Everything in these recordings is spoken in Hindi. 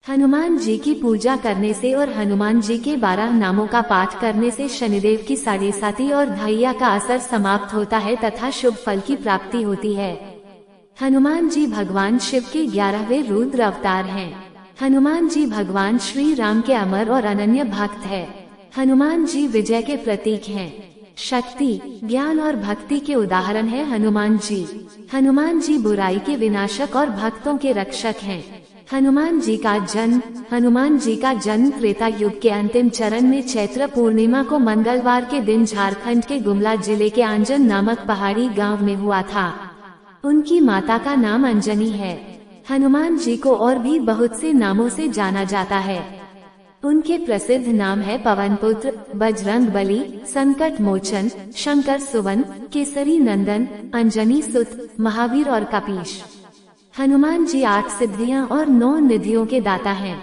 हनुमान जी की पूजा करने से और हनुमान जी के 12 नामों का पाठ करने से शनिदेव की 7.5 और धैया का असर समाप्त होता है तथा शुभ फल की प्राप्ति होती है। हनुमान जी भगवान शिव के 11वें रुद्र अवतार हैं। हनुमान जी भगवान श्री राम के अमर और अनन्य भक्त है। हनुमान जी विजय के प्रतीक हैं। शक्ति, ज्ञान और भक्ति के उदाहरण है हनुमान जी। हनुमान जी बुराई के विनाशक और भक्तों के रक्षक हैं। हनुमान जी का जन्म त्रेता युग के अंतिम चरण में चैत्र पूर्णिमा को मंगलवार के दिन झारखंड के गुमला जिले के आंजन नामक पहाड़ी गांव में हुआ था। उनकी माता का नाम अंजनी है। हनुमान जी को और भी बहुत से नामों से जाना जाता है। उनके प्रसिद्ध नाम है पवन पुत्र, बजरंग बली, संकट मोचन, शंकर सुवन, केसरी नंदन, अंजनी सुत, महावीर और कपीश। हनुमान जी 8 सिद्धियां और 9 निधियों के दाता हैं।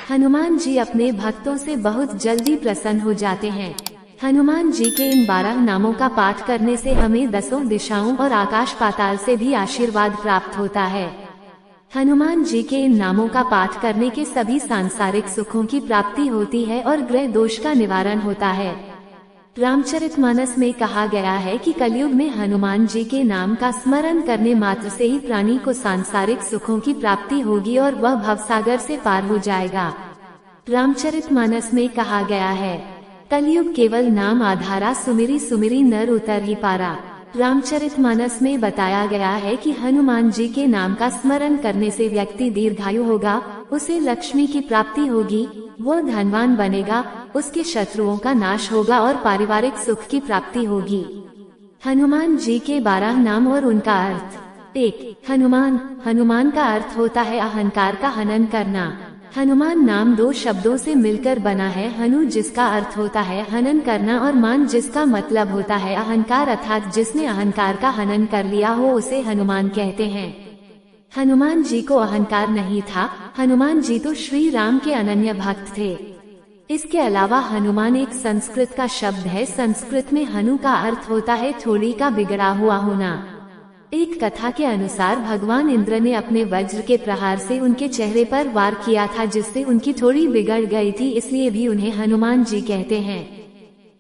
हनुमान जी अपने भक्तों से बहुत जल्दी प्रसन्न हो जाते हैं। हनुमान जी के इन 12 नामों का पाठ करने से हमें 10 दिशाओं और आकाश पाताल से भी आशीर्वाद प्राप्त होता है। हनुमान जी के इन नामों का पाठ करने के सभी सांसारिक सुखों की प्राप्ति होती है और ग्रह दोष का निवारण होता है। रामचरितमानस में कहा गया है कि कलयुग में हनुमान जी के नाम का स्मरण करने मात्र से ही प्राणी को सांसारिक सुखों की प्राप्ति होगी और वह भवसागर से पार हो जाएगा। रामचरितमानस में कहा गया है, कलयुग केवल नाम आधारा, सुमिरी सुमिरी नर उतर ही पारा। रामचरितमानस में बताया गया है कि हनुमान जी के नाम का स्मरण करने से व्यक्ति दीर्घायु होगा, उसे लक्ष्मी की प्राप्ति होगी, वो धनवान बनेगा, उसके शत्रुओं का नाश होगा और पारिवारिक सुख की प्राप्ति होगी। हनुमान जी के 12 नाम और उनका अर्थ। 1. हनुमान का अर्थ होता है अहंकार का हनन करना। हनुमान नाम 2 शब्दों से मिलकर बना है। हनु जिसका अर्थ होता है हनन करना और मान जिसका मतलब होता है अहंकार, अर्थात जिसने अहंकार का हनन कर लिया हो उसे हनुमान कहते हैं। हनुमान जी को अहंकार नहीं था। हनुमान जी तो श्री राम के अनन्य भक्त थे। इसके अलावा हनुमान एक संस्कृत का शब्द है। संस्कृत में हनु का अर्थ होता है थोड़ी का बिगड़ा हुआ होना। एक कथा के अनुसार भगवान इंद्र ने अपने वज्र के प्रहार से उनके चेहरे पर वार किया था, जिससे उनकी थोड़ी बिगड़ गई थी, इसलिए भी उन्हें हनुमान जी कहते हैं।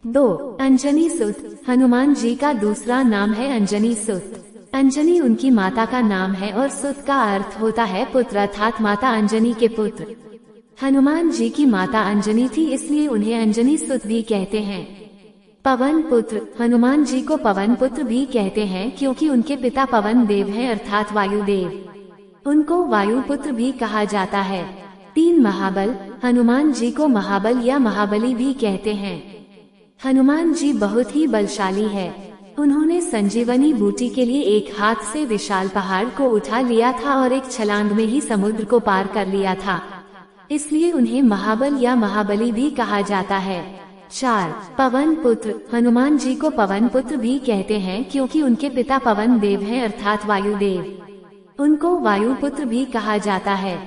2. अंजनी सुत। हनुमान जी का दूसरा नाम है अंजनी सुत। अंजनी उनकी माता का नाम है और सुत का अर्थ होता है पुत्र, अर्थात माता अंजनी के पुत्र। हनुमान जी की माता अंजनी थी, इसलिए उन्हें अंजनी सुत भी कहते हैं। पवन पुत्र। हनुमान जी को पवन पुत्र भी कहते हैं क्योंकि उनके पिता पवन देव हैं, अर्थात वायुदेव। उनको वायु पुत्र भी कहा जाता है। 3. महाबल। हनुमान जी को महाबल या महाबली भी कहते हैं। हनुमान जी बहुत ही बलशाली है। उन्होंने संजीवनी बूटी के लिए एक हाथ से विशाल पहाड़ को उठा लिया था और एक छलांग में ही समुद्र को पार कर लिया था, इसलिए उन्हें महाबल या महाबली भी कहा जाता है। 4. पवन पुत्र। हनुमान जी को पवन पुत्र भी कहते हैं क्योंकि उनके पिता पवन देव हैं, अर्थात वायुदेव। उनको वायु पुत्र भी कहा जाता है।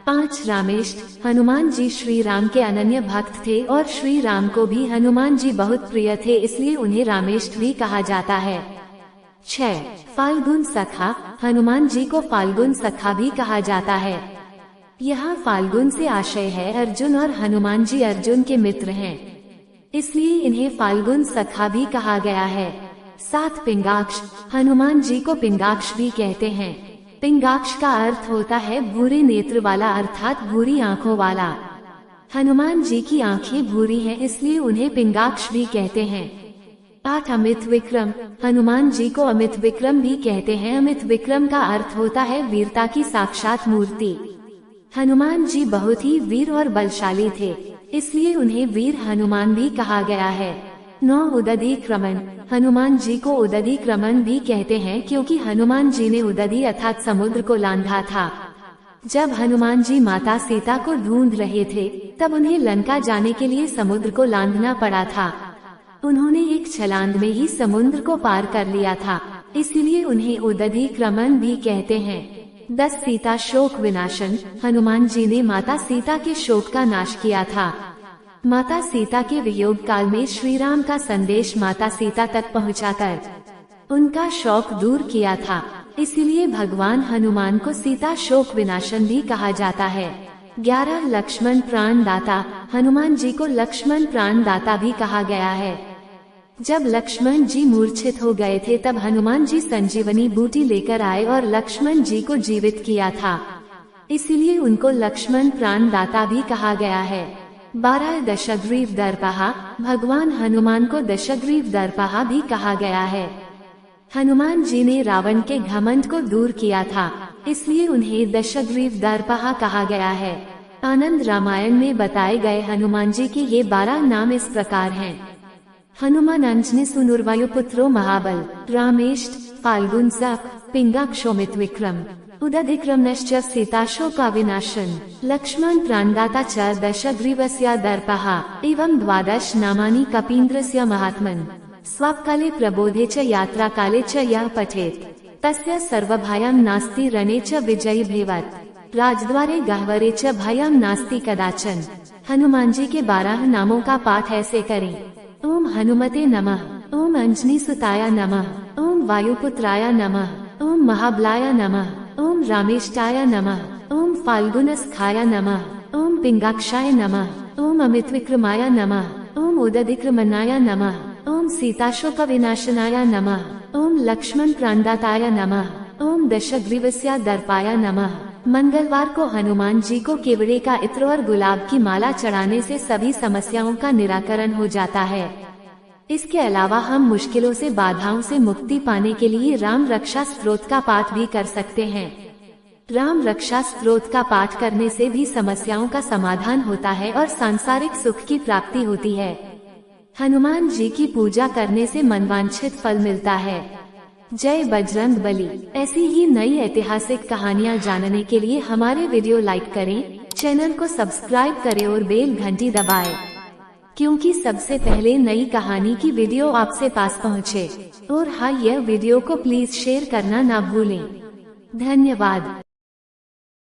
5. रामेष्ट। हनुमान जी श्री राम के अनन्य भक्त थे और श्री राम को भी हनुमान जी बहुत प्रिय थे, इसलिए उन्हें रामेष्ट भी कहा जाता है। 6. फाल्गुन सखा। हनुमान जी को फाल्गुन सखा भी कहा जाता है। यहाँ फाल्गुन से आशय है अर्जुन और हनुमान जी अर्जुन के मित्र हैं, इसलिए इन्हें फाल्गुन सखा भी कहा गया है। 7. पिंगाक्ष। हनुमान जी को पिंगाक्ष भी कहते हैं। पिंगाक्ष का अर्थ होता है भूरे नेत्र वाला, अर्थात भूरी आंखों वाला। हनुमान जी की आंखें भूरी हैं, इसलिए उन्हें पिंगाक्ष भी कहते हैं। 8. अमित विक्रम। हनुमान जी को अमित विक्रम भी कहते हैं। अमित विक्रम का अर्थ होता है वीरता की साक्षात मूर्ति। हनुमान जी बहुत ही वीर और बलशाली थे, इसलिए उन्हें वीर हनुमान भी कहा गया है। 9. उदधी क्रमण। हनुमान जी को उदधी क्रमण भी कहते हैं क्योंकि हनुमान जी ने उदधी अर्थात समुद्र को लांघा था। जब हनुमान जी माता सीता को ढूंढ रहे थे तब उन्हें लंका जाने के लिए समुद्र को लांघना पड़ा था। उन्होंने एक छलांग में ही समुद्र को पार कर लिया था, इसीलिए उन्हें उदधी क्रमण भी कहते हैं। 10. सीता शोक विनाशन। हनुमान जी ने माता सीता के शोक का नाश किया था। माता सीता के वियोग काल में श्री राम का संदेश माता सीता तक पहुंचाकर उनका शोक दूर किया था, इसीलिए भगवान हनुमान को सीता शोक विनाशन भी कहा जाता है। 11 लक्ष्मण प्राणदाता। हनुमान जी को लक्ष्मण प्राणदाता भी कहा गया है। जब लक्ष्मण जी मूर्छित हो गए थे तब हनुमान जी संजीवनी बूटी लेकर आए और लक्ष्मण जी को जीवित किया था, इसीलिए उनको लक्ष्मण प्राणदाता भी कहा गया है। 12 दशग्रीव दर्पहा। भगवान हनुमान को दशग्रीव दर्पहा भी कहा गया है। हनुमान जी ने रावण के घमंड को दूर किया था, इसलिए उन्हें दशग्रीव दर्पहा कहा गया है। आनंद रामायण में बताए गए हनुमान जी के ये 12 नाम इस प्रकार हैं। हनुमान अंजनी सुनुर्वायुपुत्रो महाबल, रामेष्ट, फाल्गुन जप, पिंगाक्षोमित विक्रम, उदधिक्रमश्च सीताशोका विनाशन, लक्ष्मण प्राणदाता च दशग्रीवस्य दर्पहा, एवं 12 नामानि कपीन्द्रस्य महात्मन्, स्वकाले प्रबोधे च यात्रा काले च यः पठेत्, तस्य सर्वभयं नास्ति रणे च विजयी भवेत्, राजद्वारे गह्वरे च भयं नास्ति कदाचन। हनुमान जी के 12 नामों का पाठ ऐसे करें। ओम हनुमते नमः, ओम अंजनी सुताय नमः, ओम वायुपुत्राय नमः, ओम महाबलाय नमः, ओम रामेष्टाय नमः, ओम फाल्गुनस्खाय नमः, ओम पिंगाक्षाय नमः, ओम अमितविक्रमाय नमः, ओम उदधिक्रमणाय नमः, ओम सीताशोक विनाशनाय नमः, ओम लक्ष्मण प्राणदाताय नमः, ओम दशग्रीवस्य दर्पाय नमः। मंगलवार को हनुमान जी को केवड़े का इत्र और गुलाब की माला चढ़ाने से सभी समस्याओं का निराकरण हो जाता है। इसके अलावा हम मुश्किलों से, बाधाओं से मुक्ति पाने के लिए राम रक्षा स्तोत्र का पाठ भी कर सकते हैं। राम रक्षा स्तोत्र का पाठ करने से भी समस्याओं का समाधान होता है और सांसारिक सुख की प्राप्ति होती है। हनुमान जी की पूजा करने से मनवांछित फल मिलता है। जय बजरंग बली। ऐसी ही नई ऐतिहासिक कहानियाँ जानने के लिए हमारे वीडियो लाइक करें, चैनल को सब्सक्राइब करें और बेल घंटी दबाएं, क्योंकि सबसे पहले नई कहानी की वीडियो आपसे पास पहुँचे। और हाँ, यह वीडियो को प्लीज शेयर करना ना भूलें। धन्यवाद।